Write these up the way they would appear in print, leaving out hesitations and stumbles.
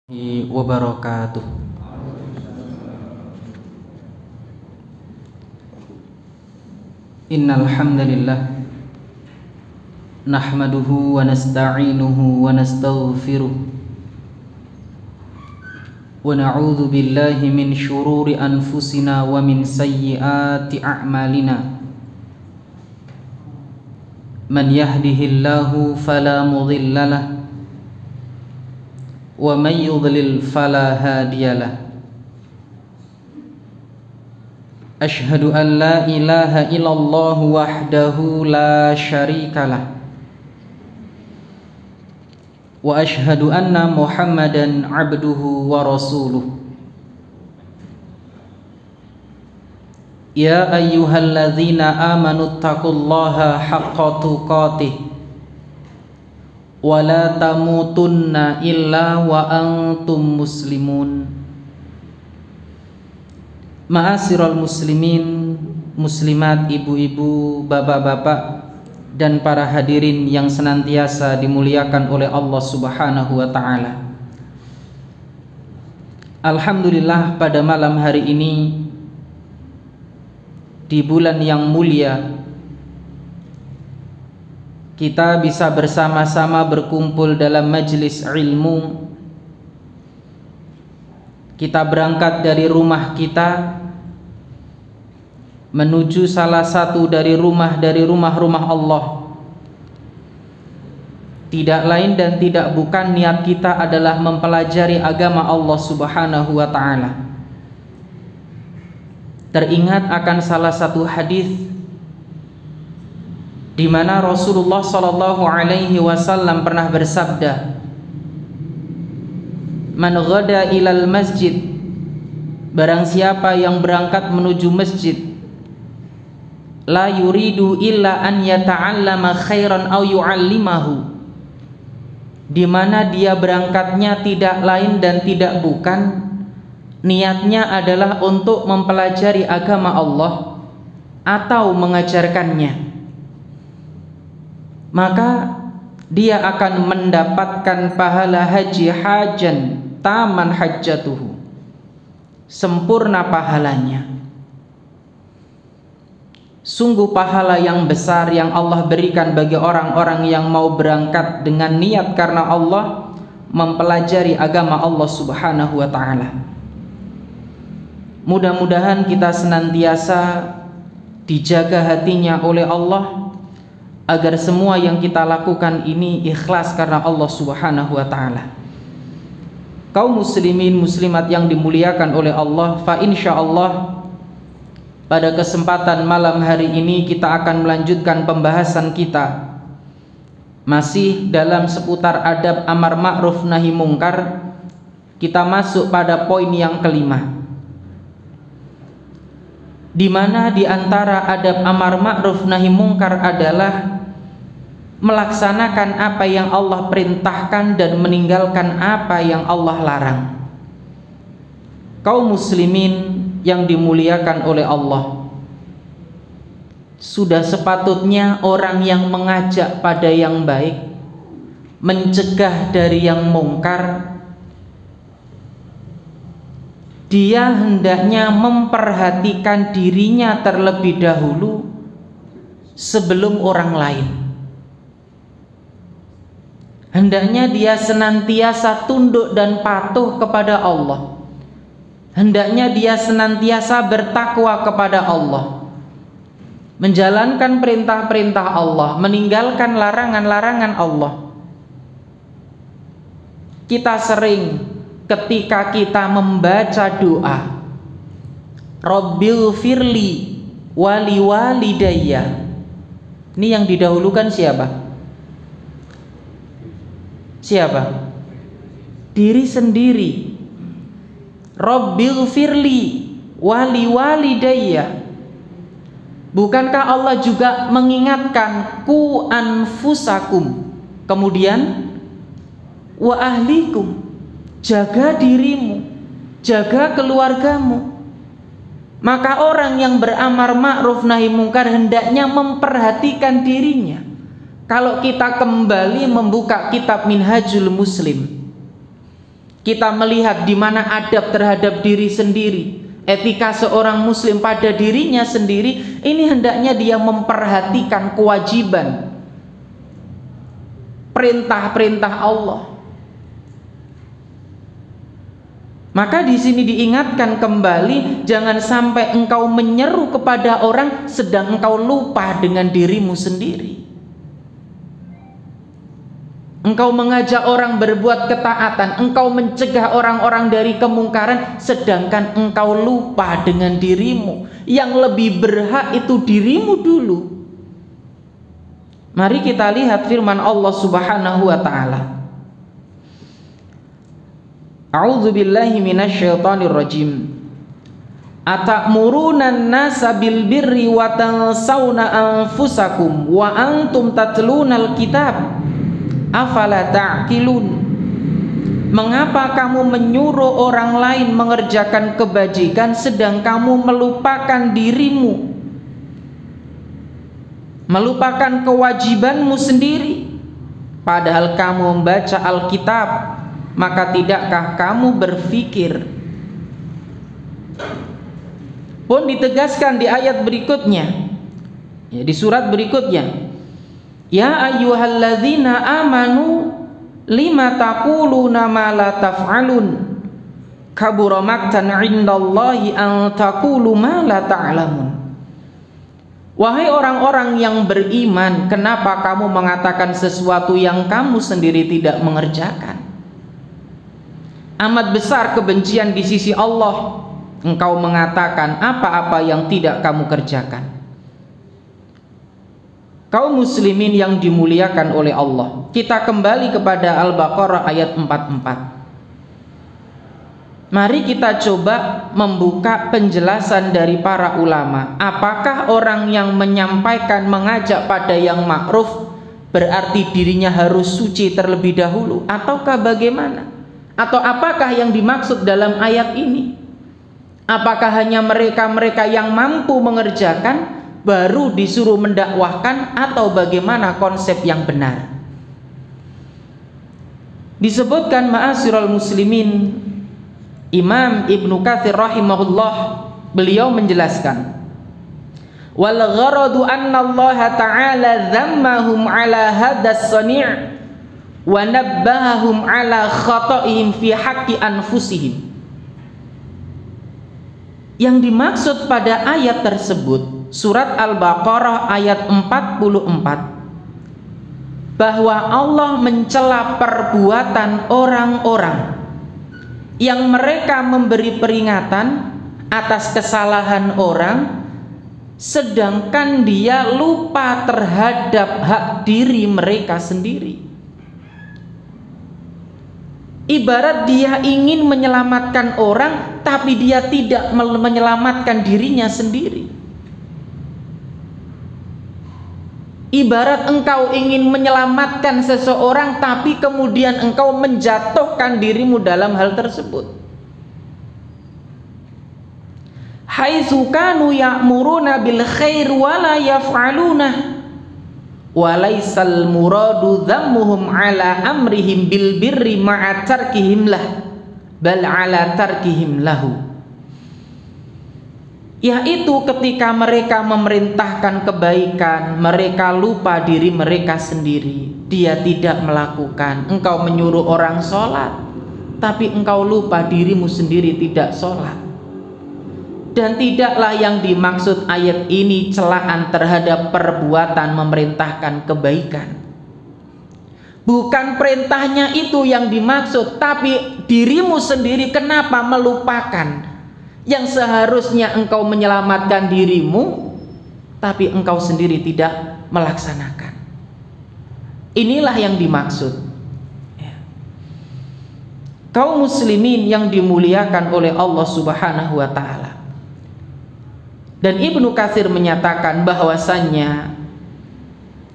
Wabarakatuh. Innal hamdalillah nahmaduhu wa nasta'inuhu wa nastaghfiruh wa na'udzu billahi min syururi anfusina wa min sayyiati a'malina. Man yahdihillahu fala mudhillalah wa may yudlil fala hadiyalah. Asyhadu an la ilaha illallah wahdahu la syarikalah wa asyhadu anna Muhammadan abduhu wa rasuluh. Ya ayyuhalladzina amanu taqullaha haqqa tuqatih wa la tamutunna illa wa antum muslimun. Ma'asyiral muslimin, muslimat, ibu-ibu, bapak-bapak, dan para hadirin yang senantiasa dimuliakan oleh Allah Subhanahu wa ta'ala. Alhamdulillah, pada malam hari ini di bulan yang mulia kita bisa bersama-sama berkumpul dalam majelis ilmu. Kita berangkat dari rumah kita menuju salah satu dari rumah-rumah Allah. Tidak lain dan tidak bukan niat kita adalah mempelajari agama Allah Subhanahu wa ta'ala. Teringat akan salah satu hadis di mana Rasulullah sallallahu alaihi wasallam pernah bersabda, "Man ghada ilal masjid," barang siapa yang berangkat menuju masjid, "la yuridu illa an yata'allama khairan aw yu'allimahu," di mana dia berangkatnya tidak lain dan tidak bukan niatnya adalah untuk mempelajari agama Allah atau mengajarkannya, maka dia akan mendapatkan pahala haji hajan taman hajjatuhu, sempurna pahalanya. Sungguh pahala yang besar yang Allah berikan bagi orang-orang yang mau berangkat dengan niat karena Allah mempelajari agama Allah Subhanahu wa ta'ala. Mudah-mudahan kita senantiasa dijaga hatinya oleh Allah agar semua yang kita lakukan ini ikhlas karena Allah Subhanahu wa ta'ala. Kaum muslimin muslimat yang dimuliakan oleh Allah, fa insyaallah pada kesempatan malam hari ini kita akan melanjutkan pembahasan kita masih dalam seputar adab amar ma'ruf nahi mungkar. Kita masuk pada poin yang kelima, di mana di antara adab amar ma'ruf nahi mungkar adalah melaksanakan apa yang Allah perintahkan dan meninggalkan apa yang Allah larang. Kaum muslimin yang dimuliakan oleh Allah, sudah sepatutnya orang yang mengajak pada yang baik, mencegah dari yang mungkar, dia hendaknya memperhatikan dirinya terlebih dahulu sebelum orang lain. Hendaknya dia senantiasa tunduk dan patuh kepada Allah. Hendaknya dia senantiasa bertakwa kepada Allah, menjalankan perintah-perintah Allah, meninggalkan larangan-larangan Allah. Kita sering ketika kita membaca doa, Rabbighfirli wali walidayya, ini yang didahulukan siapa? Siapa? Diri sendiri. Rabbighfirli wali walidayya. Bukankah Allah juga mengingatkan ku anfusakum, kemudian wa ahlikum, jaga dirimu, jaga keluargamu. Maka orang yang beramar ma'ruf nahi mungkar hendaknya memperhatikan dirinya. Kalau kita kembali membuka kitab Minhajul Muslim, Kita melihat di mana adab terhadap diri sendiri, etika seorang muslim pada dirinya sendiri, ini hendaknya dia memperhatikan kewajiban, perintah-perintah Allah. Maka di sini diingatkan kembali, jangan sampai engkau menyeru kepada orang sedang engkau lupa dengan dirimu sendiri. Engkau mengajak orang berbuat ketaatan, engkau mencegah orang-orang dari kemungkaran, sedangkan engkau lupa dengan dirimu. Yang lebih berhak itu dirimu dulu. Mari kita lihat firman Allah Subhanahu wa ta'ala. A'udzu billahi minasyaitonir rajim. Atamuruna an-nasa bil birri wa tansawna anfusakum wa antum tatlunal kitab afala ta'qilun. Mengapa kamu menyuruh orang lain mengerjakan kebajikan sedang kamu melupakan dirimu, melupakan kewajibanmu sendiri, padahal kamu membaca Alkitab? Maka tidakkah kamu berpikir? Pun ditegaskan di ayat berikutnya, ya, di surat berikutnya, ya ayyuhalladzina amanu lima taquluna ma la taf'alun kabura maqtan 'indallahi an taqulu ma la ta'lamun. Wahai orang-orang yang beriman, kenapa kamu mengatakan sesuatu yang kamu sendiri tidak mengerjakan? Amat besar kebencian di sisi Allah engkau mengatakan apa-apa yang tidak kamu kerjakan. Kaum muslimin yang dimuliakan oleh Allah, kita kembali kepada Al-Baqarah ayat 44. Mari kita coba membuka penjelasan dari para ulama. Apakah orang yang menyampaikan, mengajak pada yang ma'ruf berarti dirinya harus suci terlebih dahulu, ataukah bagaimana? Atau apakah yang dimaksud dalam ayat ini? Apakah hanya mereka-mereka yang mampu mengerjakan baru disuruh mendakwahkan, atau bagaimana konsep yang benar? Disebutkan ma'asyiral muslimin, Imam Ibnu Katsir rahimahullah, beliau menjelaskan, wal gharadu anna Allah ta'ala dhammahum ala hadas sani' wa nabbahahum ala khata'ihim fi haqqi anfusihim. Yang dimaksud pada ayat tersebut, surat Al-Baqarah ayat 44, bahwa Allah mencela perbuatan orang-orang yang mereka memberi peringatan atas kesalahan orang, sedangkan dia lupa terhadap hak diri mereka sendiri. Ibarat dia ingin menyelamatkan orang, tapi dia tidak menyelamatkan dirinya sendiri. Ibarat engkau ingin menyelamatkan seseorang, tapi kemudian engkau menjatuhkan dirimu dalam hal tersebut. Haitsu kanu ya'muruna bil khair wa la yaf'aluna wa laysal muradu dhammuhum ala amrihim bil birri ma'a tarkihim lah bal ala tarkihim lahu. Yaitu ketika mereka memerintahkan kebaikan, mereka lupa diri mereka sendiri, dia tidak melakukan. Engkau menyuruh orang sholat, tapi engkau lupa dirimu sendiri tidak sholat. Dan tidaklah yang dimaksud ayat ini celaan terhadap perbuatan memerintahkan kebaikan. Bukan perintahnya itu yang dimaksud, tapi dirimu sendiri kenapa melupakan yang seharusnya engkau menyelamatkan dirimu, tapi engkau sendiri tidak melaksanakan. Inilah yang dimaksud. Kaum muslimin yang dimuliakan oleh Allah Subhanahu wa ta'ala. Dan Ibnu Katsir menyatakan bahwasannya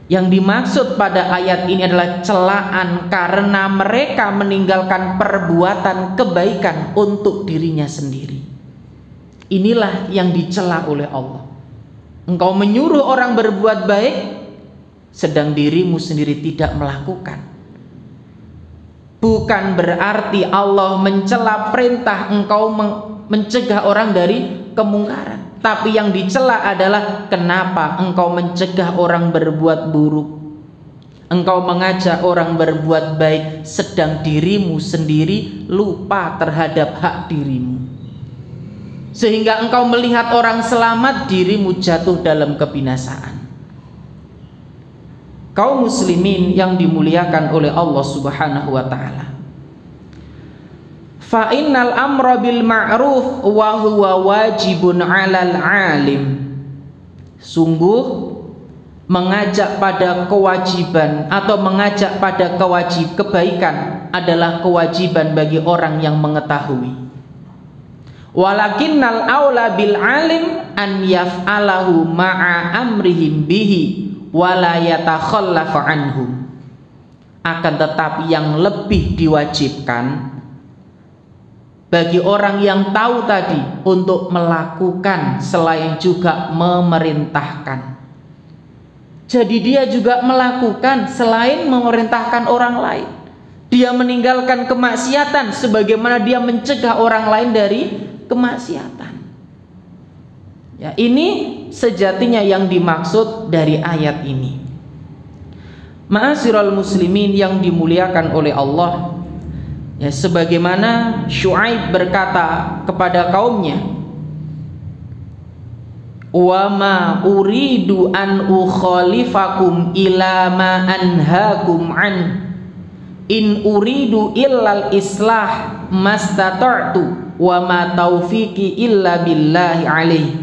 yang dimaksud pada ayat ini adalah celaan karena mereka meninggalkan perbuatan kebaikan untuk dirinya sendiri. Inilah yang dicela oleh Allah. Engkau menyuruh orang berbuat baik, sedang dirimu sendiri tidak melakukan. bukan berarti Allah mencela perintah engkau mencegah orang dari kemungkaran, tapi yang dicela adalah kenapa engkau mencegah orang berbuat buruk, engkau mengajak orang berbuat baik, sedang dirimu sendiri lupa terhadap hak dirimu, sehingga engkau melihat orang selamat, dirimu jatuh dalam kebinasaan. Kaum muslimin yang dimuliakan oleh Allah Subhanahu wa taala, fa innal amra bil ma'ruf wa huwa wajibun 'alal 'alim. Sungguh mengajak pada kewajiban atau mengajak pada kebaikan adalah kewajiban bagi orang yang mengetahui. Walakinnal aula bil 'alim an yaf'alahu ma'a amrihim bihi wala yatakhallafu anhum. Akan tetapi yang lebih diwajibkan bagi orang yang tahu tadi untuk melakukan selain juga memerintahkan. Jadi dia juga melakukan selain memerintahkan orang lain. Dia meninggalkan kemaksiatan sebagaimana dia mencegah orang lain dari kemaksiatan. Ya, ini sejatinya yang dimaksud dari ayat ini. Ma'asyiral muslimin yang dimuliakan oleh Allah, ya, sebagaimana Syuaib berkata kepada kaumnya, wa ma uridu an ukhalifakum ila ma anhaakum an in uridu illal islah mastata'tu wa ma taufiqi illa billahi alaihi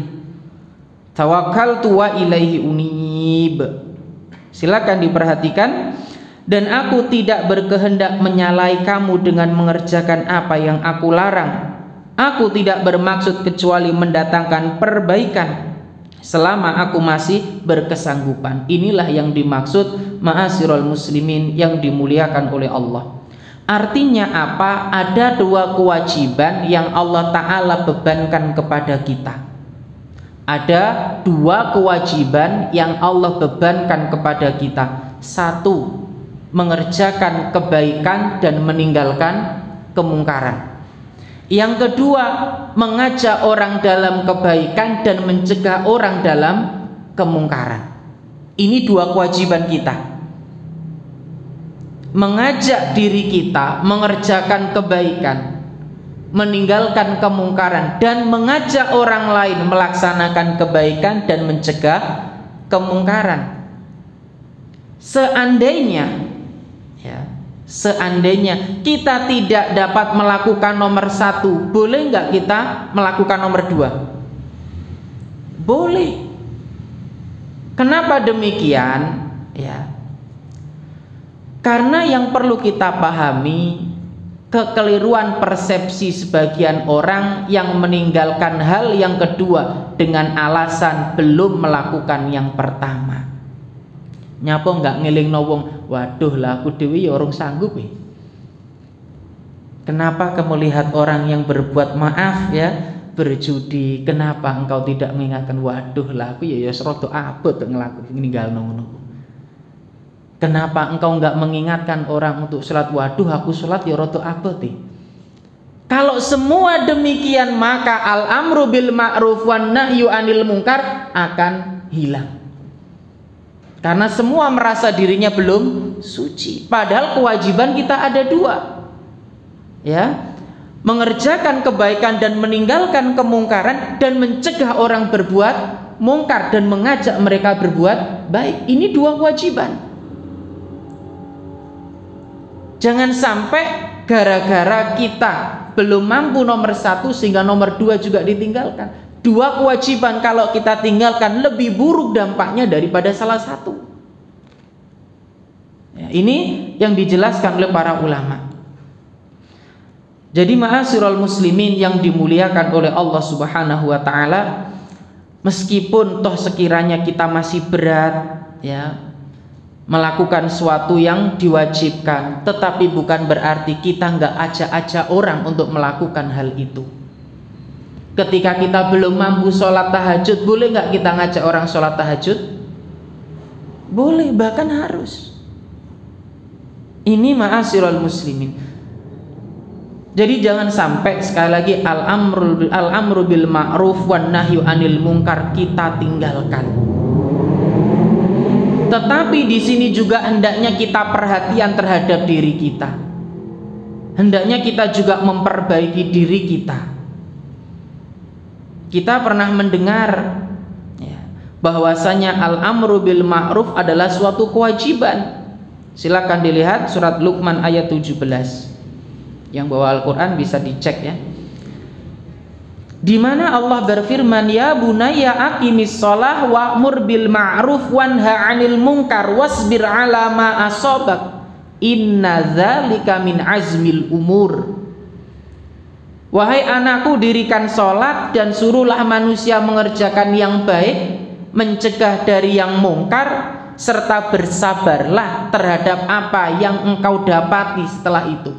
tawakkaltu wa ilaihi unib. Silakan diperhatikan. Dan aku tidak berkehendak menyalahi kamu dengan mengerjakan apa yang aku larang. Aku tidak bermaksud kecuali mendatangkan perbaikan selama aku masih berkesanggupan. Inilah yang dimaksud ma'asyiral muslimin yang dimuliakan oleh Allah. Artinya apa? Ada dua kewajiban yang Allah Ta'ala bebankan kepada kita. Ada dua kewajiban yang Allah bebankan kepada kita. Satu, mengerjakan kebaikan dan meninggalkan kemungkaran. Yang kedua, mengajak orang dalam kebaikan dan mencegah orang dalam kemungkaran. Ini dua kewajiban kita. Mengajak diri kita mengerjakan kebaikan, meninggalkan kemungkaran, dan mengajak orang lain melaksanakan kebaikan dan mencegah kemungkaran. Seandainya kita tidak dapat melakukan nomor satu, boleh nggak kita melakukan nomor dua? Boleh. Kenapa demikian? Ya, karena yang perlu kita pahami, kekeliruan persepsi sebagian orang yang meninggalkan hal yang kedua dengan alasan belum melakukan yang pertama. Nyapa nggak ngeling wong, waduh lah aku dewi ya orang sanggup ya. Kenapa kamu lihat orang yang berbuat maaf ya, berjudi, kenapa engkau tidak mengingatkan, waduh lah aku ya serodo abot ngelakuin ninggal nunggu. Kenapa engkau nggak mengingatkan orang untuk sholat? Waduh, aku sholat ya roto abot. Kalau semua demikian, maka al-amru bil ma'ruf wan nahyu anil munkar akan hilang. Karena semua merasa dirinya belum suci. Padahal kewajiban kita ada dua. Ya, mengerjakan kebaikan dan meninggalkan kemungkaran, dan mencegah orang berbuat mungkar dan mengajak mereka berbuat baik. Ini dua kewajiban. Jangan sampai gara-gara kita belum mampu nomor satu sehingga nomor dua juga ditinggalkan. Dua kewajiban kalau kita tinggalkan lebih buruk dampaknya daripada salah satu. Ya, ini yang dijelaskan oleh para ulama. Jadi ma'asyiral muslimin yang dimuliakan oleh Allah Subhanahu wa taala, meskipun toh sekiranya kita masih berat ya melakukan sesuatu yang diwajibkan, tetapi bukan berarti kita nggak ajak-ajak orang untuk melakukan hal itu. Ketika kita belum mampu sholat tahajud, boleh nggak kita ngajak orang sholat tahajud? Boleh, bahkan harus. Ini ma'asyiral muslimin. Jadi jangan sampai sekali lagi al-amru bil ma'ruf wan nahyu anil munkar kita tinggalkan. Tetapi di sini juga hendaknya kita perhatian terhadap diri kita. Hendaknya kita juga memperbaiki diri kita. Kita pernah mendengar bahwasanya al-amru bil ma'ruf adalah suatu kewajiban. Silakan dilihat surat Luqman ayat 17. Yang bawa Al-Quran bisa dicek ya. Di mana Allah berfirman, ya bunayya aqimis shalah wa'mur bil ma'ruf wanha 'anil munkar wasbir 'ala ma asabak inna dzalika min azmil umur. Wahai anakku, dirikan sholat dan suruhlah manusia mengerjakan yang baik, mencegah dari yang mungkar, serta bersabarlah terhadap apa yang engkau dapati setelah itu.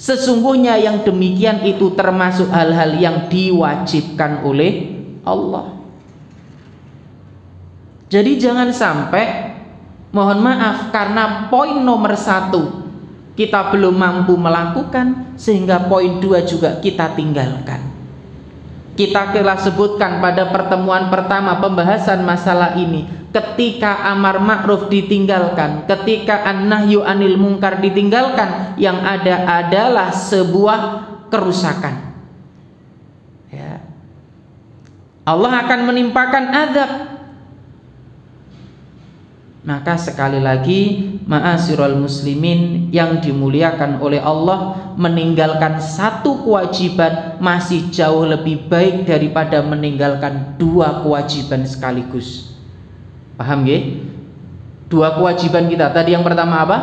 Sesungguhnya yang demikian itu termasuk hal-hal yang diwajibkan oleh Allah. Jadi jangan sampai, mohon maaf, karena poin nomor 1 kita belum mampu melakukan, sehingga poin 2 juga kita tinggalkan. Kita telah sebutkan pada pertemuan pertama pembahasan masalah ini, ketika amar ma'ruf ditinggalkan, ketika an-nahyu anil munkar ditinggalkan, yang ada adalah sebuah kerusakan. Ya. Allah akan menimpakan azab. Maka sekali lagi, ma'asyiral muslimin yang dimuliakan oleh Allah, meninggalkan satu kewajiban masih jauh lebih baik daripada meninggalkan 2 kewajiban sekaligus. Paham ya? 2 kewajiban kita tadi, yang pertama apa?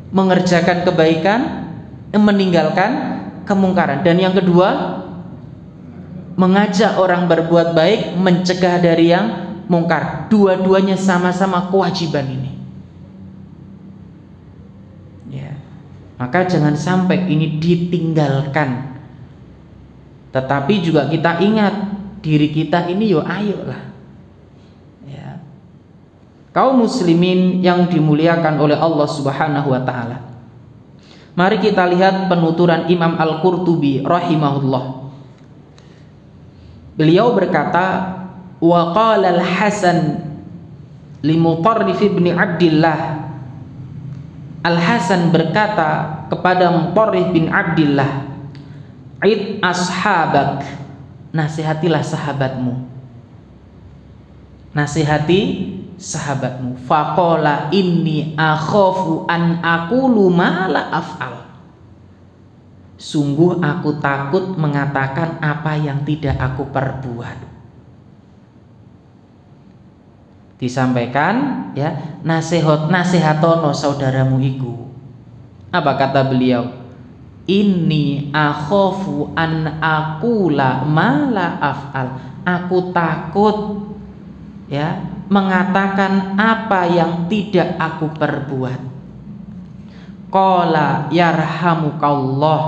Mengerjakan kebaikan, meninggalkan kemungkaran. Dan yang kedua, mengajak orang berbuat baik, mencegah dari yang mungkar. Dua-duanya sama-sama kewajiban ini. Ya. Maka jangan sampai ini ditinggalkan. Tetapi juga kita ingat, diri kita ini yo ayolah. Ya. Kaum muslimin yang dimuliakan oleh Allah Subhanahu wa taala. Mari kita lihat penuturan Imam Al-Qurtubi rahimahullah. Beliau berkata, wa qala al-Hasan li Mutarrif bin Abdillah. Al-Hasan berkata kepada Mutarrif bin Abdillah, id ashabak, nasihatilah sahabatmu, nasihati sahabatmu. Faqala inni akhafu an aqulu ma la af'al, sungguh aku takut mengatakan apa yang tidak aku perbuat. Disampaikan ya, nasihatono saudaramu iku. Apa kata beliau? Inni akhafu an aqula ma la af'al, aku takut ya mengatakan apa yang tidak aku perbuat. Qala yarhamukallah,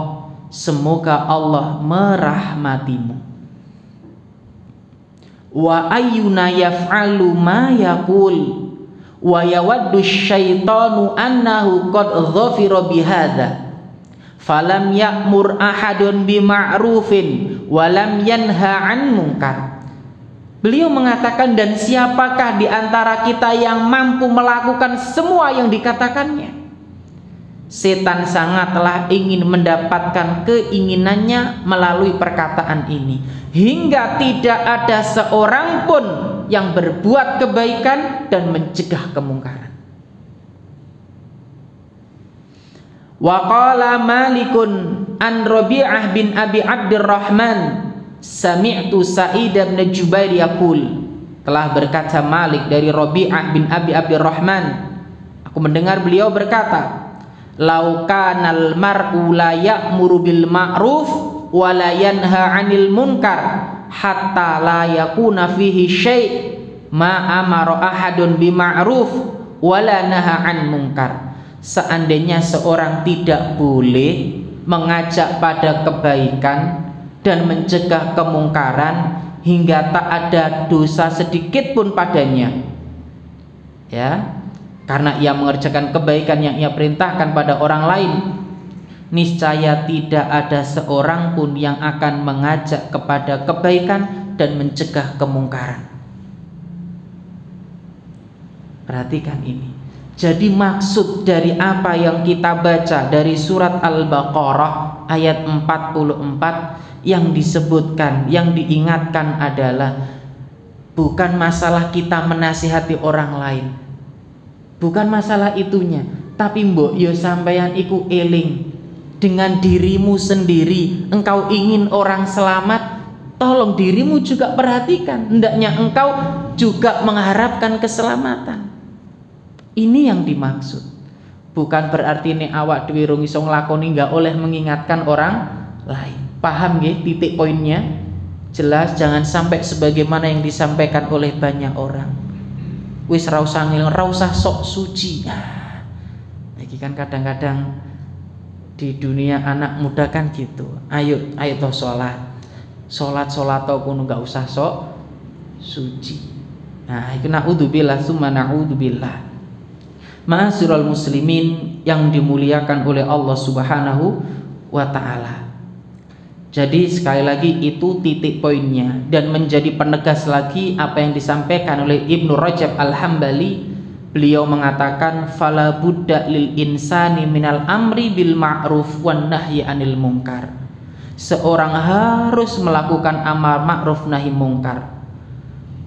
semoga Allah merahmatimu. Wa ayyuna yaf'alu ma yaqul wa yawaddu syaitanu annahu qad dhafira bihadza falam ya'mur ahadun bima'rufin wa lam yanha 'an munkar. Beliau mengatakan, dan siapakah di antara kita yang mampu melakukan semua yang dikatakannya? Setan sangatlah ingin mendapatkan keinginannya melalui perkataan ini, hingga tidak ada seorang pun yang berbuat kebaikan dan mencegah kemungkaran. Wa qala Malikun an Rabi'ah bin Abi Abdurrahman sami'tu Sa'id bin Jubair yaqul, telah berkata Malik dari Rabi'ah bin Abi Abdurrahman, aku mendengar beliau berkata, lau kanal mar'u la ya'muru bil ma'ruf wa la yanha 'anil munkar hatta la yakuna fihi syai' ma amara ahadun bi ma'ruf wa la naha 'an munkar. Seandainya seorang tidak boleh mengajak pada kebaikan dan mencegah kemungkaran hingga tak ada dosa sedikit pun padanya, ya, karena ia mengerjakan kebaikan yang ia perintahkan pada orang lain, niscaya tidak ada seorang pun yang akan mengajak kepada kebaikan dan mencegah kemungkaran. Perhatikan ini. Jadi maksud dari apa yang kita baca dari surat Al-Baqarah ayat 44 yang disebutkan, yang diingatkan adalah bukan masalah kita menasihati orang lain, bukan masalah itunya, tapi mbok yo sampeyan iku eling dengan dirimu sendiri. Engkau ingin orang selamat, tolong dirimu juga perhatikan, hendaknya engkau juga mengharapkan keselamatan. Ini yang dimaksud. Bukan berarti nek awak dhewe rung iso nglakoni enggak oleh mengingatkan orang lain. Paham nggih titik poinnya? Jelas, jangan sampai sebagaimana yang disampaikan oleh banyak orang. Wis ra usah ngil, ra usah sok suci. Nah, iki kan kadang-kadang di dunia anak muda kan gitu. Ayo toh salat toh kuno enggak usah sok suci. Nah, itu naudzubillah summa naudzubillah. Ma'asyiral muslimin yang dimuliakan oleh Allah Subhanahu wa taala. Jadi sekali lagi itu titik poinnya, dan menjadi penegas lagi apa yang disampaikan oleh Ibnu Rajab Al-Hambali. Beliau mengatakan fala budda lil insani minal amri bil ma'ruf wan nahyi anil munkar. Seorang harus melakukan amar ma'ruf nahi munkar.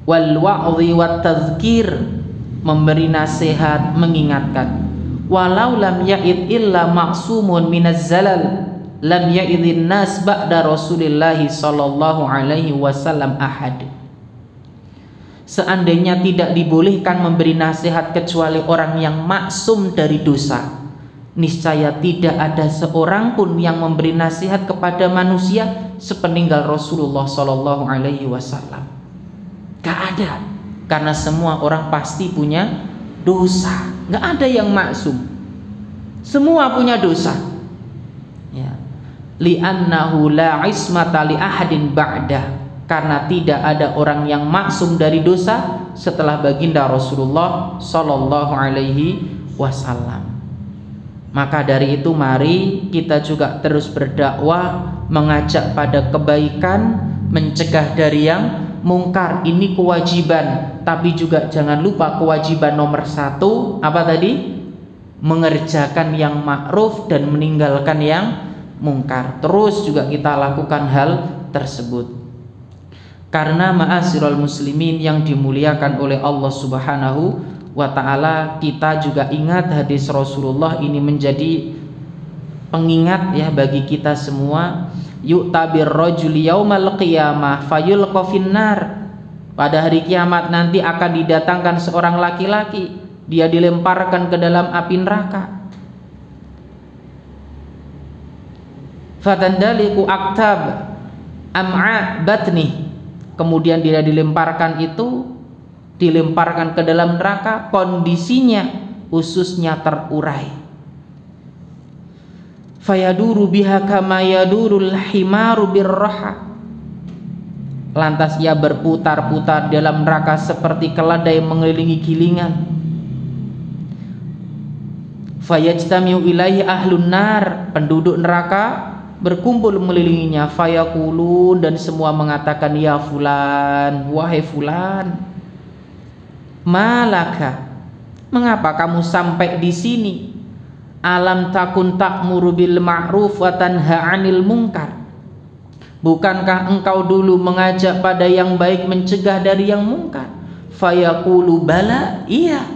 Wal wa'dhi wat tazkir, memberi nasihat, mengingatkan. Walau lam ya'id illa ma'sumun minaz zalal, lam ya'idhin nas ba'da Rasulillahi sallallahu alaihi wasallam ahad. Seandainya tidak dibolehkan memberi nasihat kecuali orang yang maksum dari dosa, niscaya tidak ada seorang pun yang memberi nasihat kepada manusia sepeninggal Rasulullah sallallahu alaihi wasallam. Gak ada. Karena semua orang pasti punya dosa, nggak ada yang maksum, semua punya dosa. Ya. Li'annahu la ismata li ahadin ba'dah, karena tidak ada orang yang maksum dari dosa setelah baginda Rasulullah Sallallahu Alaihi Wasallam. Maka dari itu mari kita juga terus berdakwah, mengajak pada kebaikan, mencegah dari yang mungkar. Ini kewajiban, tapi juga jangan lupa kewajiban nomor 1 apa tadi? Mengerjakan yang ma'ruf dan meninggalkan yang mungkar. Terus juga kita lakukan hal tersebut. Karena ma'asyiral muslimin yang dimuliakan oleh Allah Subhanahu wa ta'ala, kita juga ingat hadis Rasulullah ini menjadi pengingat ya bagi kita semua. Yu'tabir rajuli yaumal qiyamah fayulqa finnar. Pada hari kiamat nanti akan didatangkan seorang laki-laki, dia dilemparkan ke dalam api neraka. Fatandaliku aktab am'a batni. Kemudian dia dilemparkan ke dalam neraka, kondisinya ususnya terurai. Fayaduru biha kama yadurul himaru birraha. Lantas ia berputar-putar dalam neraka seperti keledai mengelilingi gilingan. Fayajtamiu ilaihi ahlun nar, penduduk neraka berkumpul mengelilinginya. Fayaqulun, dan semua mengatakan ya fulan, wahai fulan, malaka, mengapa kamu sampai di sini? Alam takun ta'muru bil ma'ruf wa tanha 'anil munkar. Bukankah engkau dulu mengajak pada yang baik, mencegah dari yang mungkar? Fayaqulu bala, iya.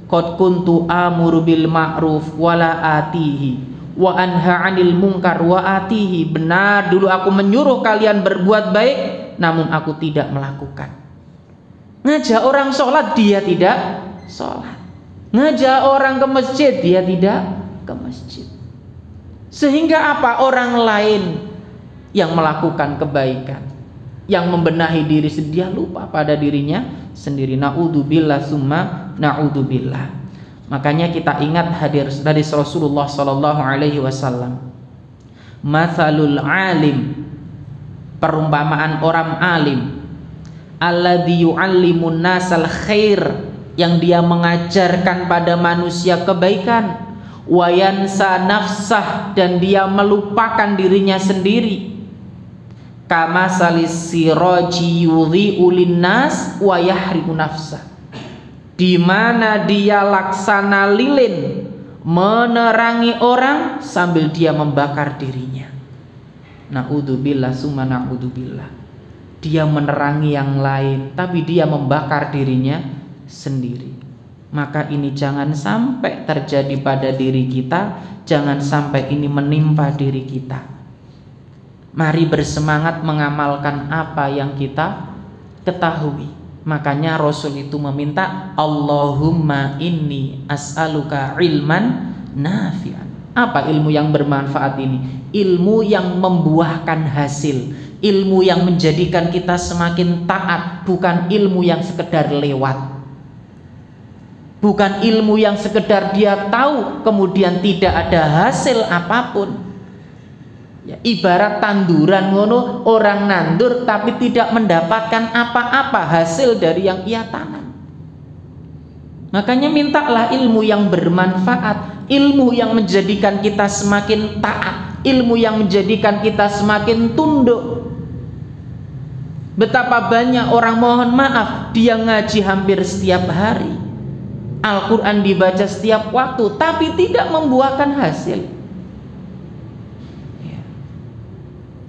Qad kuntu amuru bil ma'ruf wa la atihi wa anha 'anil munkar wa atihi. Benar, dulu aku menyuruh kalian berbuat baik, namun aku tidak melakukan. Ngajak orang sholat, dia tidak sholat. Ngajak orang ke masjid, dia tidak ke masjid. Sehingga apa? Orang lain yang melakukan kebaikan, yang membenahi diri sendiri, dia lupa pada dirinya sendiri. Na'udzubillah summa na'udzubillah. Makanya kita ingat hadis Rasulullah sallallahu alaihi wasallam. Matsalul alim, perumpamaan orang alim, alladzi yu'allimun nasal khair, yang dia mengajarkan pada manusia kebaikan, wa yansa nafsah, dan dia melupakan dirinya sendiri, kama salis siraji yudhi'u linnas wa yahriqu nafsah, di mana dia laksana lilin menerangi orang sambil dia membakar dirinya. Na'udzubillah summa na'udzubillah. Dia menerangi yang lain tapi dia membakar dirinya sendiri. Maka ini jangan sampai terjadi pada diri kita, jangan sampai ini menimpa diri kita. Mari bersemangat mengamalkan apa yang kita ketahui. Makanya Rasul itu meminta, Allahumma inni as'aluka ilman nafi'an. Apa ilmu yang bermanfaat ini? Ilmu yang membuahkan hasil, ilmu yang menjadikan kita semakin taat, bukan ilmu yang sekedar lewat, bukan ilmu yang sekedar dia tahu kemudian tidak ada hasil apapun. Ya, ibarat tanduran ngono, orang nandur tapi tidak mendapatkan apa-apa hasil dari yang ia tanam. Makanya mintalah ilmu yang bermanfaat, ilmu yang menjadikan kita semakin taat, ilmu yang menjadikan kita semakin tunduk. Betapa banyak orang, mohon maaf, dia ngaji hampir setiap hari, Al-Quran dibaca setiap waktu, tapi tidak membuahkan hasil. Ya.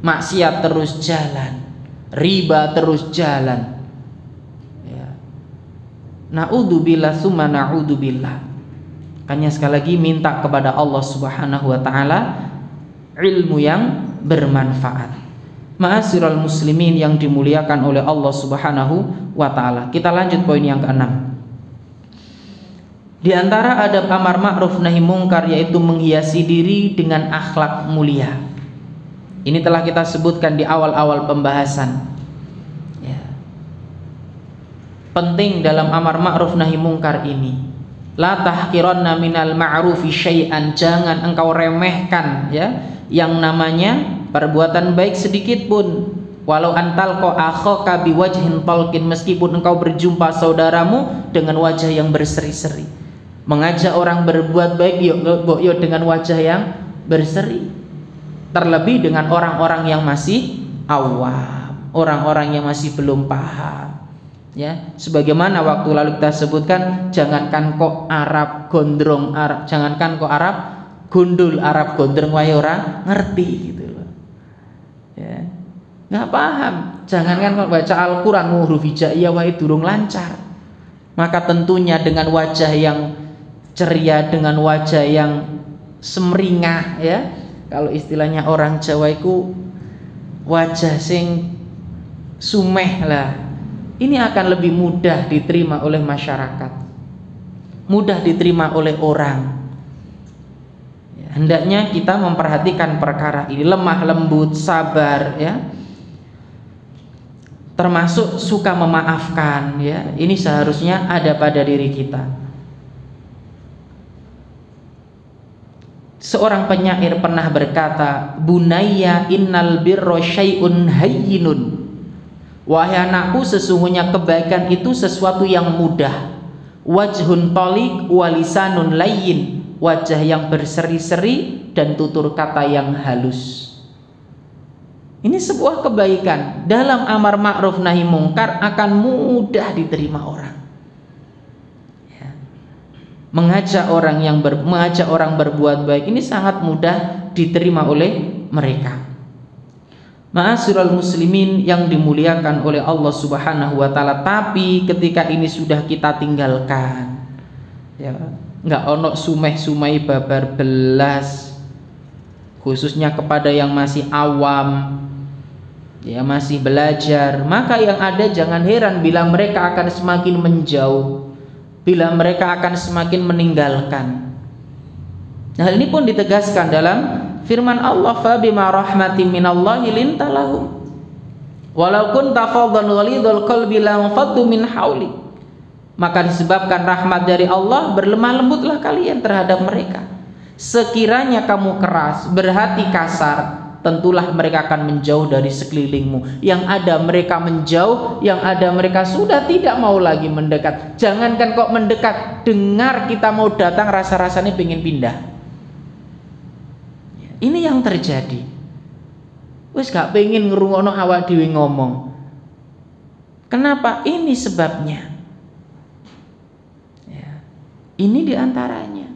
Maksiat terus jalan, riba terus jalan. Ya. Na'udzubillah summa na'udzubillah. Makanya sekali lagi minta kepada Allah Subhanahu wa ta'ala ilmu yang bermanfaat. Ma'asyiral muslimin yang dimuliakan oleh Allah Subhanahu wa ta'ala. Kita lanjut poin yang ke-6. Di antara adab amar ma'ruf nahi mungkar yaitu menghiasi diri dengan akhlak mulia. Ini telah kita sebutkan di awal-awal pembahasan. Ya. Penting dalam amar ma'ruf nahi mungkar ini, la tahqiranna minal ma'rufi syai'an, jangan engkau remehkan ya yang namanya perbuatan baik sedikit pun. Walau antal ko akhaka biwajhin talqin, meskipun engkau berjumpa saudaramu dengan wajah yang berseri-seri. Mengajak orang berbuat baik yuk dengan wajah yang berseri. Terlebih dengan orang-orang yang masih awam, orang-orang yang masih belum paham. Ya, sebagaimana waktu lalu kita sebutkan, jangankan kok Arab gondrong, jangankan kok Arab gundul, Arab gondrong wae ora ngerti gitu loh. Ya. Nggak paham. Jangankan kok baca Al-Qur'an huruf hijaiyah wae durung lancar. Maka tentunya dengan wajah yang ceria, dengan wajah yang semringah ya. Kalau istilahnya orang Jawa itu wajah sing sumeh lah. Ini akan lebih mudah diterima oleh masyarakat, mudah diterima oleh orang. Ya, hendaknya kita memperhatikan perkara ini, lemah lembut, sabar ya. Termasuk suka memaafkan ya. Ini seharusnya ada pada diri kita. Seorang penyair pernah berkata, Bunayya innal birra syai'un hayyinun. Wahai anakku, sesungguhnya kebaikan itu sesuatu yang mudah. Wajhun taliq walisanun layyin, wajah yang berseri-seri dan tutur kata yang halus. Ini sebuah kebaikan. Dalam amar ma'ruf nahi mungkar akan mudah diterima orang. Ya. Mengajak orang berbuat baik ini sangat mudah diterima oleh mereka. Ma'asyiral muslimin yang dimuliakan oleh Allah Subhanahu wa ta'ala, tapi ketika ini sudah kita tinggalkan ya, nggak ono sumeh-sumei babar belas, khususnya kepada yang masih awam ya, masih belajar, maka yang ada jangan heran bila mereka akan semakin menjauh, bila mereka akan semakin meninggalkan. Nah, hal ini pun ditegaskan dalam firman Allah, fa bima rahmatin minallahi linta lahum walau kunta faddan ghalidhal qalbi lam faddu min hauli. Maka disebabkan rahmat dari Allah, berlemah lembutlah kalian terhadap mereka. Sekiranya kamu keras, berhati kasar, tentulah mereka akan menjauh dari sekelilingmu. Yang ada mereka menjauh, yang ada mereka sudah tidak mau lagi mendekat. Jangankan kok mendekat, dengar kita mau datang rasa-rasanya pengen pindah. Ini yang terjadi. Wis gak pengen ngrungokno awak dhewe ngomong. Kenapa? Ini sebabnya. Ya. Ini diantaranya.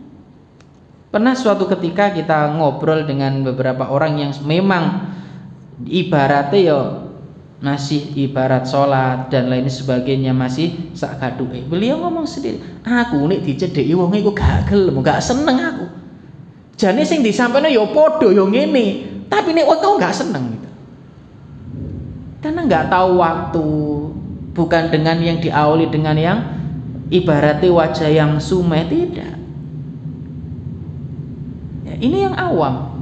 Pernah suatu ketika kita ngobrol dengan beberapa orang yang memang ibaratnya ya masih ibarat sholat dan lain sebagainya masih sak gaduhe. Beliau ngomong sendiri, aku nek dicedheki wong iku gak gelem, gak seneng aku. Jane sing disampaikan ya padha ya ngene, tapi nek wong gak seneng gitu. Karena nggak tahu waktu, bukan dengan yang diawali dengan yang ibaratnya wajah yang sumeh, tidak. Ya, ini yang awam.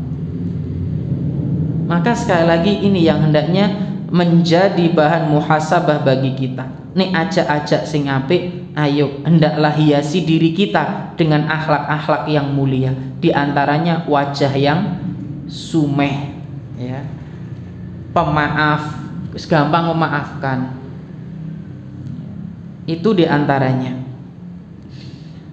Maka sekali lagi ini yang hendaknya menjadi bahan muhasabah bagi kita. Nek ajak-ajak sing apik, ayo hendaklah hiasi diri kita dengan akhlak-akhlak yang mulia. Di antaranya wajah yang sumeh, ya, pemaaf, gampang memaafkan. Itu diantaranya.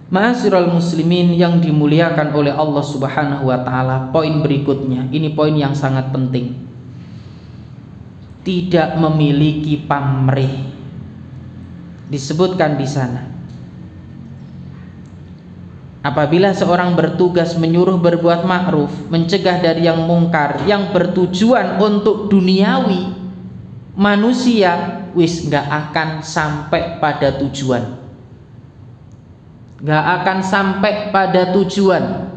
Ma'asyiral muslimin yang dimuliakan oleh Allah Subhanahu wa taala, poin berikutnya, ini poin yang sangat penting. Tidak memiliki pamrih. Disebutkan di sana. Apabila seorang bertugas menyuruh berbuat ma'ruf, mencegah dari yang mungkar, yang bertujuan untuk duniawi, manusia wis nggak akan sampai pada tujuan, nggak akan sampai pada tujuan.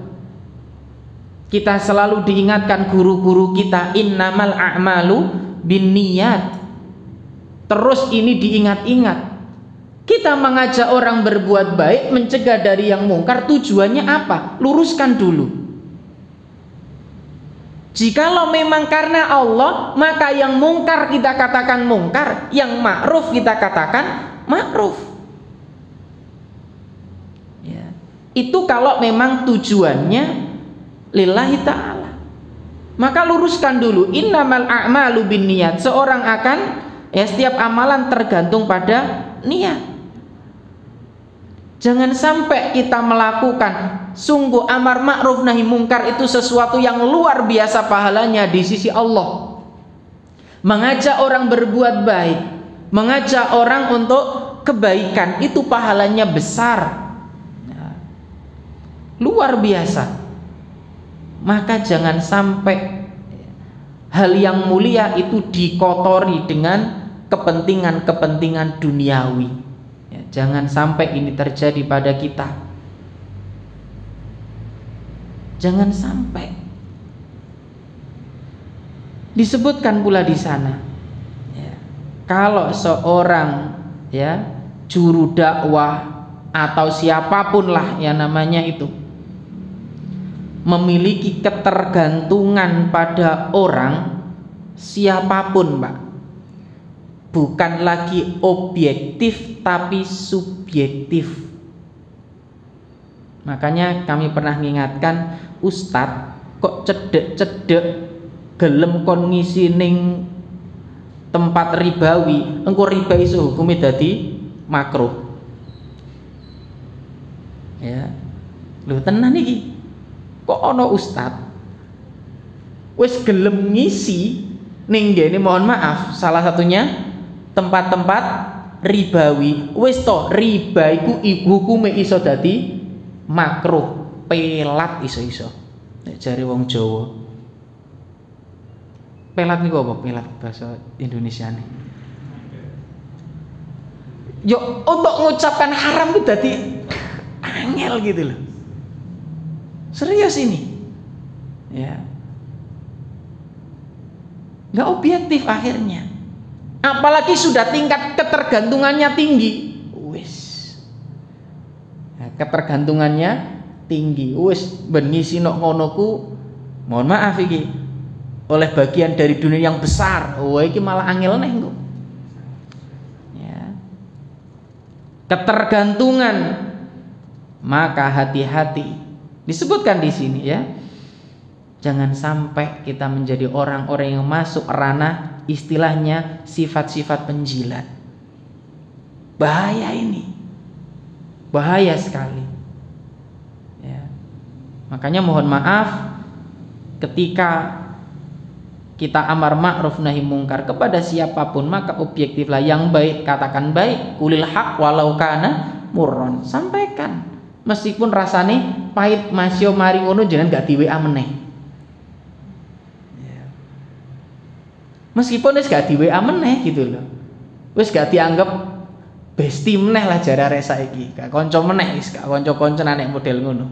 Kita selalu diingatkan guru-guru kita, innamal a'malu binniyat. Terus ini diingat-ingat. Kita mengajak orang berbuat baik, mencegah dari yang mungkar, tujuannya apa? Luruskan dulu. Jikalau memang karena Allah, maka yang mungkar kita katakan mungkar, yang ma'ruf kita katakan ma'ruf. Ya. Itu kalau memang tujuannya lillahi ta'ala. Maka luruskan dulu, innamal a'malu binniyat. Seorang akan, ya, setiap amalan tergantung pada niat. Jangan sampai kita melakukan, sungguh amar ma'ruf nahi mungkar itu sesuatu yang luar biasa pahalanya di sisi Allah. Mengajak orang berbuat baik, mengajak orang untuk kebaikan, itu pahalanya besar, luar biasa. Maka jangan sampai hal yang mulia itu dikotori dengan kepentingan-kepentingan duniawi. Jangan sampai ini terjadi pada kita. Jangan sampai. Disebutkan pula di sana, ya, kalau seorang, ya, juru dakwah atau siapapun lah yang namanya itu memiliki ketergantungan pada orang, siapapun, Pak, bukan lagi objektif tapi subjektif. Makanya kami pernah mengingatkan, Ustadz kok cedek-cedek gelem kon ngisi ning tempat ribawi, engko riba iso hukumnya dadi makruh. Ya, lho tenan iki. Kok ono ustadz wis gelem ngisi ning ngene, mohon maaf, salah satunya tempat-tempat ribawi, wis to riba iku hukume iso dadi makruh, pelat iso-iso. Nek jare wong Jawa. Pelat niku apa? Pelat bahasa Indonesiane. Yo untuk mengucapkan haram itu dadi angel gitu loh. Serius ini. Ya. Enggak objektif akhirnya. Apalagi sudah tingkat ketergantungannya tinggi, wis, ya, ketergantungannya tinggi, wis benisi nok ngonoku, mohon maaf iki oleh bagian dari dunia yang besar, wah iki malah angel neh kok. Ya. Ketergantungan, maka hati-hati. Disebutkan di sini, ya, Jangan sampai kita menjadi orang-orang yang masuk ranah istilahnya sifat-sifat penjilat. Bahaya ini, bahaya sekali ya. Makanya mohon maaf ketika kita amar ma'ruf nahi mungkar kepada siapapun, maka objektiflah yang baik katakan baik, kulil haq walau kana murron, sampaikan meskipun rasane pahit, masyo mari ngono jangan gak di WA meneh. Meskipun wis gak di WA meneh gitu loh, wis gak dianggap besti meneh lah jare arek saiki, gak kanca meneh, wis gak kanca-kanca nek model ngono.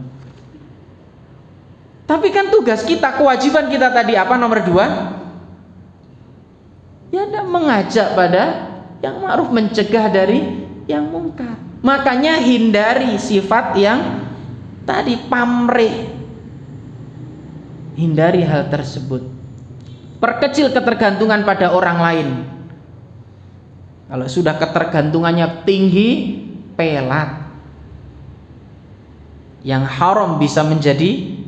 Tapi kan tugas kita, kewajiban kita tadi apa, nomor 2? Ya ada mengajak pada yang ma'ruf, mencegah dari yang mungkar. Makanya hindari sifat yang tadi pamrih, hindari hal tersebut. Perkecil ketergantungan pada orang lain. Kalau sudah ketergantungannya tinggi, pelat. Yang haram bisa menjadi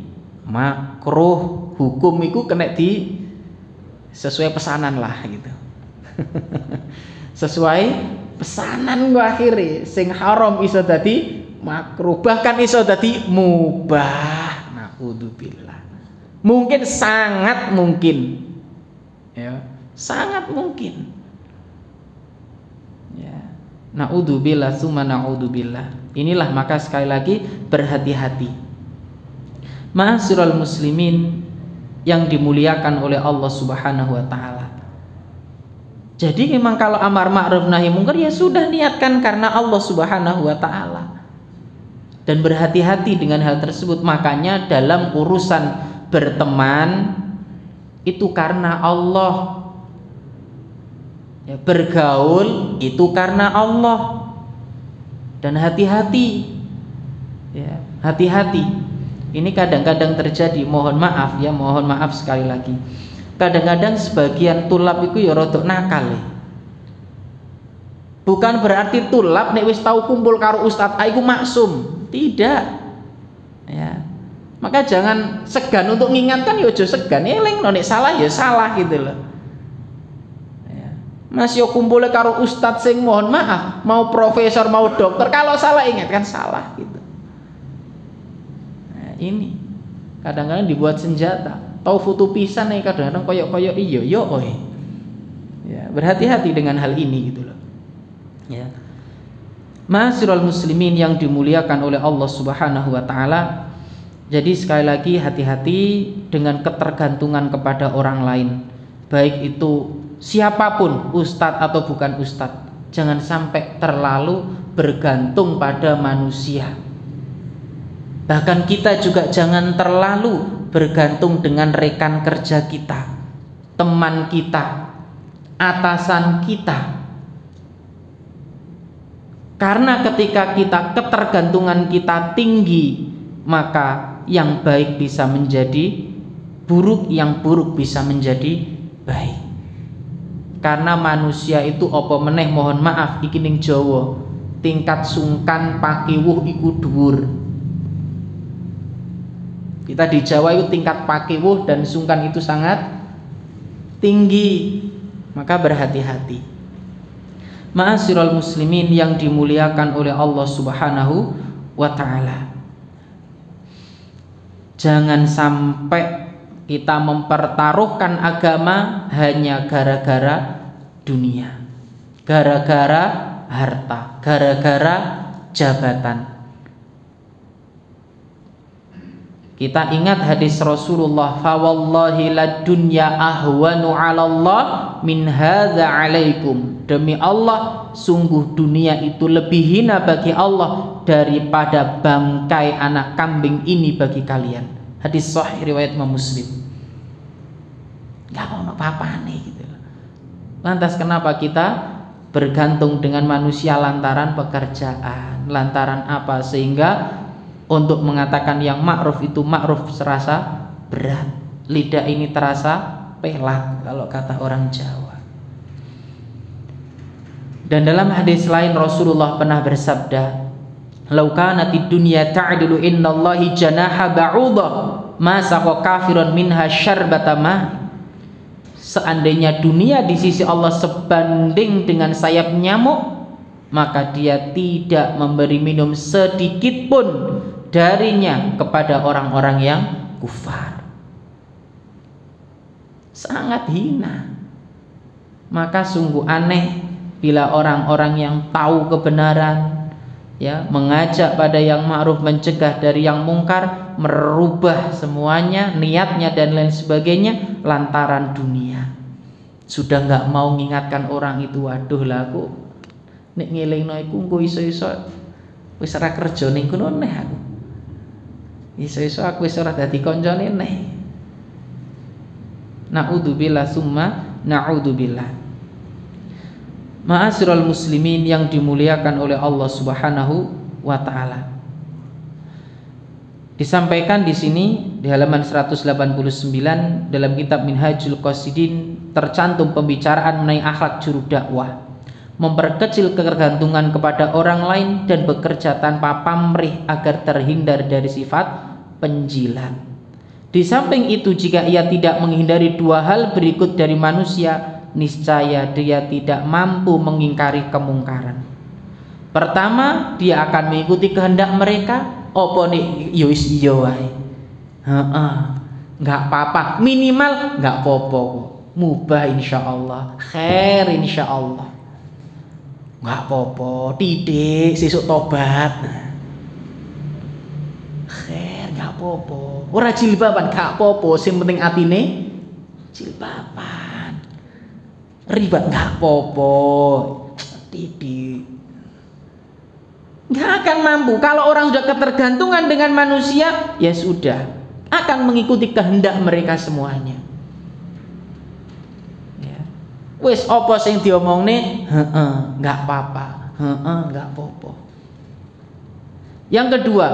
makruh. Hukum itu kena di sesuai pesanan lah gitu. Sesuai pesanan gua akhirnya. Sing haram iso dadi makruh, bahkan iso dadi mubah. Naudzubillah. Mungkin, sangat mungkin. Ya, sangat mungkin. Ya, naudzubillah summa naudzubillah. Inilah maka sekali lagi berhati-hati. Ma'asyiral muslimin yang dimuliakan oleh Allah Subhanahu wa taala. Jadi memang kalau amar ma'ruf nahi mungkar ya sudah niatkan karena Allah Subhanahu wa taala. Dan berhati-hati dengan hal tersebut. Makanya dalam urusan berteman itu karena Allah ya, bergaul itu karena Allah. Dan hati-hati ya, hati-hati. Ini kadang-kadang terjadi, mohon maaf ya, mohon maaf sekali lagi. Kadang-kadang sebagian tulab itu ya rodok nakal ya. Bukan berarti tulab nek wis tau kumpul karo ustadz iku maksum, tidak ya. Maka jangan segan untuk mengingatkan, ya ojo segan, eling nek salah ya salah gitu loh. Ya. Mas yo kumpul karo ustadz sing mohon maaf, mau profesor mau dokter, kalau salah ingatkan salah gitu. Nah, ini kadang-kadang dibuat senjata. Tahu foto pisan nih kadang-kadang koyok-koyok iyo yo oi. Ya, berhati-hati dengan hal ini gitu loh. Ya. Ma'asyiral muslimin yang dimuliakan oleh Allah Subhanahu wa taala. Jadi sekali lagi hati-hati dengan ketergantungan kepada orang lain, baik itu siapapun, ustadz atau bukan ustadz. Jangan sampai terlalu bergantung pada manusia. Bahkan kita juga jangan terlalu bergantung dengan rekan kerja kita, teman kita, atasan kita. Karena ketika ketergantungan kita tinggi, maka yang baik bisa menjadi buruk, yang buruk bisa menjadi baik. Karena manusia itu apa meneh, mohon maaf iki ning Jawa, tingkat sungkan pakiwuh iku dhuwur. Kita di Jawa itu tingkat pakiwuh dan sungkan itu sangat tinggi. Maka berhati-hati. Ma'asyiral muslimin yang dimuliakan oleh Allah Subhanahu wa taala. Jangan sampai kita mempertaruhkan agama hanya gara-gara dunia, gara-gara harta, gara-gara jabatan. Kita ingat hadis Rasulullah, fa wallahi lad dunya ahwanu 'ala Allah min hadza 'alaikum. Demi Allah, sungguh dunia itu lebih hina bagi Allah daripada bangkai anak kambing ini bagi kalian. Hadis sahih riwayat Imam Muslim. Gak ono apa-apane gitu. Lantas kenapa kita bergantung dengan manusia lantaran pekerjaan, lantaran apa, sehingga untuk mengatakan yang ma'ruf itu ma'ruf serasa berat, lidah ini terasa pelat kalau kata orang Jawa. Dan dalam hadis lain Rasulullah pernah bersabda, Lau kanatid dunya ta'dilu indallahi janaha ba'udah ma saqa kafirun minha syarbata ma. Seandainya dunia di sisi Allah sebanding dengan sayap nyamuk, maka dia tidak memberi minum sedikit pun darinya kepada orang-orang yang kufar. Sangat hina. Maka sungguh aneh bila orang-orang yang tahu kebenaran, ya, mengajak pada yang ma'ruf, mencegah dari yang mungkar, merubah semuanya, niatnya dan lain sebagainya lantaran dunia. Sudah nggak mau mengingatkan orang itu, waduh lah aku nek ngelingno iku engko iso-iso wis ora kerja ning kono neh aku. Iso-iso aku wis ora dadi kancane neh. Naudzubillah summa naudzubillah. Ma'asyiral muslimin yang dimuliakan oleh Allah Subhanahu wa taala. Disampaikan di sini di halaman 189 dalam kitab Minhajul Qasidin tercantum pembicaraan mengenai akhlak juru dakwah, memperkecil ketergantungan kepada orang lain dan bekerja tanpa pamrih agar terhindar dari sifat penjilat. Di samping itu, jika ia tidak menghindari dua hal berikut dari manusia, niscaya dia tidak mampu mengingkari kemungkaran. Pertama, dia akan mengikuti kehendak mereka. Opo nih, yowis iyo wae. Nggak apa-apa, minimal nggak popo, mubah insyaallah, khair insyaallah. Nggak popo, tidik sesuk tobat. Khair nggak popo. Ora jilbaban nggak popo, sing penting atine jilbaban. Ribat nggak popo, tidik. Nggak akan mampu. Kalau orang sudah ketergantungan dengan manusia, ya sudah akan mengikuti kehendak mereka semuanya. Ya. Wis opo sing diomongne, nggak apa-apa, nggak apa-apa. Yang kedua,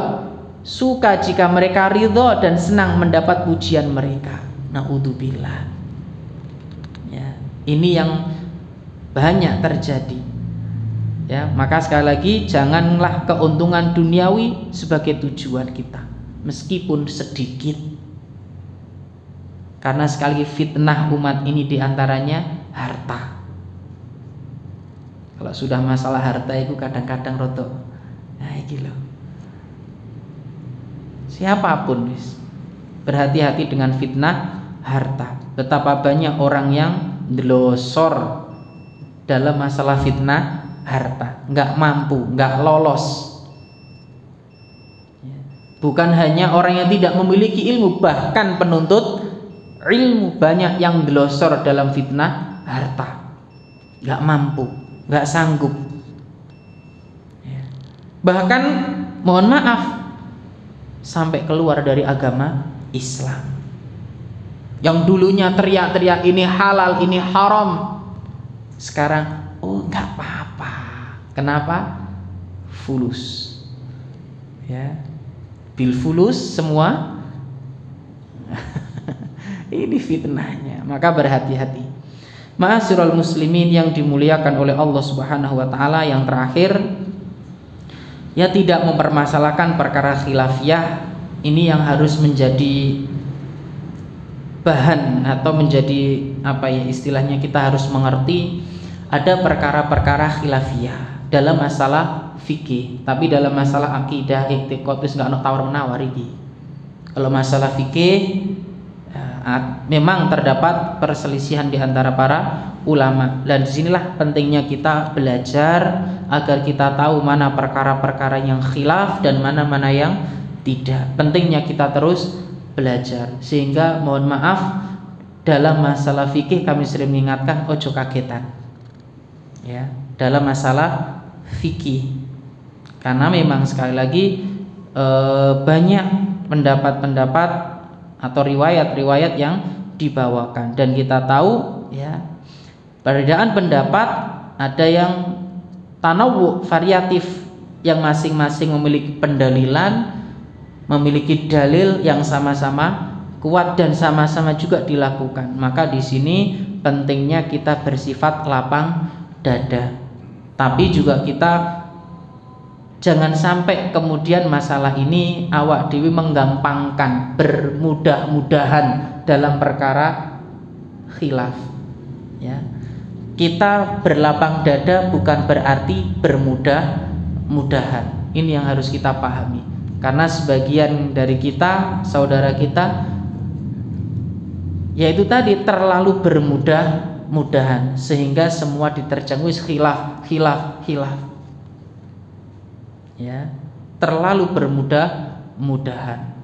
suka jika mereka ridho dan senang mendapat pujian mereka. Naudzubillah. Ya, ini yang banyak terjadi. Ya, maka sekali lagi janganlah keuntungan duniawi sebagai tujuan kita, meskipun sedikit. Karena sekali lagi fitnah umat ini diantaranya harta. Kalau sudah masalah harta itu kadang-kadang rotok. Nah, iki loh. Siapapun berhati-hati dengan fitnah harta. Betapa banyak orang yang delosor dalam masalah fitnah harta, nggak mampu, nggak lolos. Bukan hanya orang yang tidak memiliki ilmu, bahkan penuntut ilmu banyak yang glosor dalam fitnah harta, nggak mampu, nggak sanggup. Bahkan mohon maaf sampai keluar dari agama Islam. Yang dulunya teriak-teriak ini halal, ini haram, sekarang oh nggak apa-apa. Kenapa? Fulus, ya, bil fulus semua. Ini fitnahnya. Maka berhati-hati. Ma'asyiral muslimin yang dimuliakan oleh Allah Subhanahu wa taala, yang terakhir, ya, tidak mempermasalahkan perkara khilafiyah. Ini yang harus menjadi bahan atau menjadi apa ya istilahnya, kita harus mengerti ada perkara-perkara khilafiyah dalam masalah fikih, tapi dalam masalah akidah, i'tiqad wis enggak ono tawar-menawar iki. Kalau masalah fikih memang terdapat perselisihan di antara para ulama, dan disinilah pentingnya kita belajar agar kita tahu mana perkara-perkara yang khilaf dan mana-mana yang tidak. Pentingnya kita terus belajar, sehingga mohon maaf dalam masalah fikih kami sering mengingatkan ojo kagetan, ya, dalam masalah fikih, karena memang sekali lagi banyak pendapat-pendapat atau riwayat-riwayat yang dibawakan, dan kita tahu, ya, perbedaan pendapat ada yang tanawwu, variatif, yang masing-masing memiliki pendalilan, memiliki dalil yang sama-sama kuat dan sama-sama juga dilakukan. Maka di sini pentingnya kita bersifat lapang dada, tapi juga kita Jangan sampai kemudian masalah ini awak dewi menggampangkan, bermudah-mudahan dalam perkara khilaf. Ya. Kita berlapang dada bukan berarti bermudah-mudahan. Ini yang harus kita pahami. Karena sebagian dari kita, saudara kita, yaitu tadi terlalu bermudah-mudahan sehingga semua diterjang khilaf. Ya, terlalu bermudah-mudahan.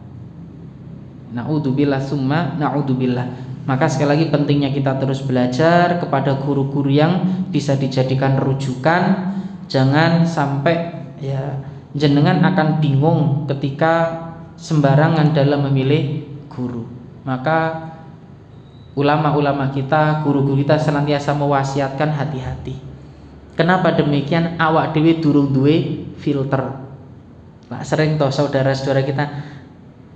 Na'udzubillah summa na'udzubillah. Maka sekali lagi pentingnya kita terus belajar kepada guru-guru yang bisa dijadikan rujukan. Jangan sampai ya jenengan akan bingung ketika sembarangan dalam memilih guru. Maka ulama-ulama kita, guru-guru kita senantiasa mewasiatkan hati-hati. Kenapa demikian? Awak dewe durung duwe filter. Nah, sering toh saudara-saudara kita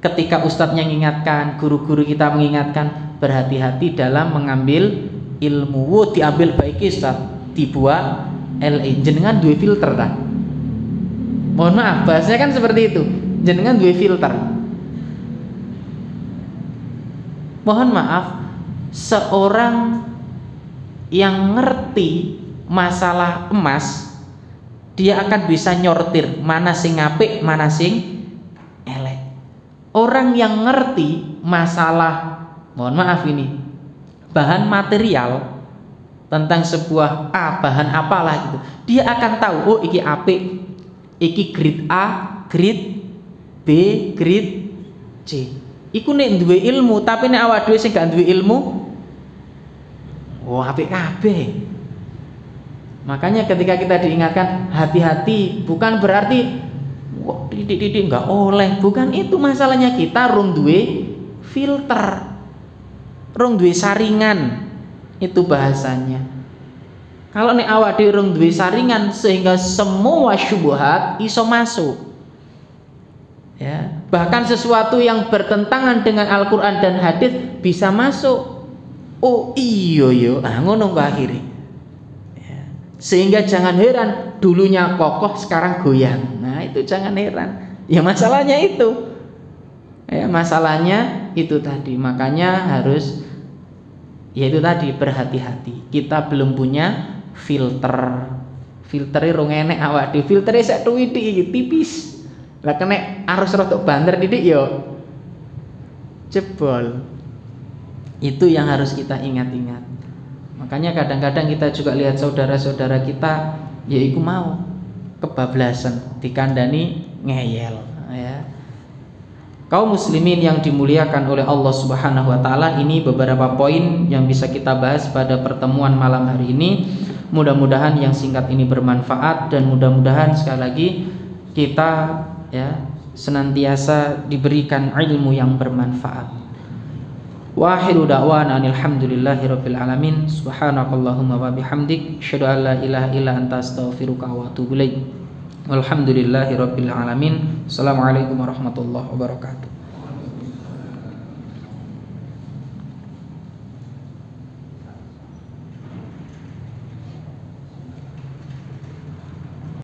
ketika ustadznya mengingatkan, guru-guru kita mengingatkan, berhati-hati dalam mengambil ilmu. Diambil baik ustadz, dibuat LE. Jenengan duwe filter kan? Mohon maaf, bahasanya kan seperti itu. Jenengan duwe filter. Mohon maaf, seorang yang ngerti masalah emas, dia akan bisa nyortir mana sing apik, mana sing elek. Orang yang ngerti masalah, mohon maaf ini, bahan material tentang sebuah bahan apalah gitu, dia akan tahu, oh iki apik, iki grade A, grade B, grade C. Iku nek duwe ilmu, tapi nek awak dhewe sing gak duwe ilmu, oh apik kabeh. Makanya ketika kita diingatkan hati-hati, bukan berarti didik nggak oleh, bukan itu masalahnya. Kita rung duwe filter, rung duwe saringan, itu bahasanya. Kalau nek awak dhewe rung duwe saringan sehingga semua syubhat iso masuk. Ya, bahkan sesuatu yang bertentangan dengan Al-Qur'an dan hadis bisa masuk. Oh iya yo, ngono kok akhirnya. Sehingga jangan heran dulunya kokoh sekarang goyang. Nah itu jangan heran. Ya masalahnya itu. Ya masalahnya itu tadi. Makanya harus yaitu tadi berhati-hati. Kita belum punya filter. Filternya rung enek awak dhewe. Filternya sak tuwithik iki tipis. Lah kena arus rotok banter didik yo jebol. Itu yang harus kita ingat-ingat. Makanya kadang-kadang kita juga lihat saudara-saudara kita yaiku mau kebablasan, dikandani ngeyel ya. Kaum muslimin yang dimuliakan oleh Allah Subhanahu wa taala, ini beberapa poin yang bisa kita bahas pada pertemuan malam hari ini. Mudah-mudahan yang singkat ini bermanfaat dan mudah-mudahan sekali lagi kita ya senantiasa diberikan ilmu yang bermanfaat. Wa akhiru da'wana alhamdulillahi rabbil alamin. Subhanakallahumma wa bihamdik asyhadu an la ilaha illa anta astaghfiruka wa atubu ilaik. Walhamdulillahi rabbil alamin. Assalamualaikum warahmatullahi wabarakatuh.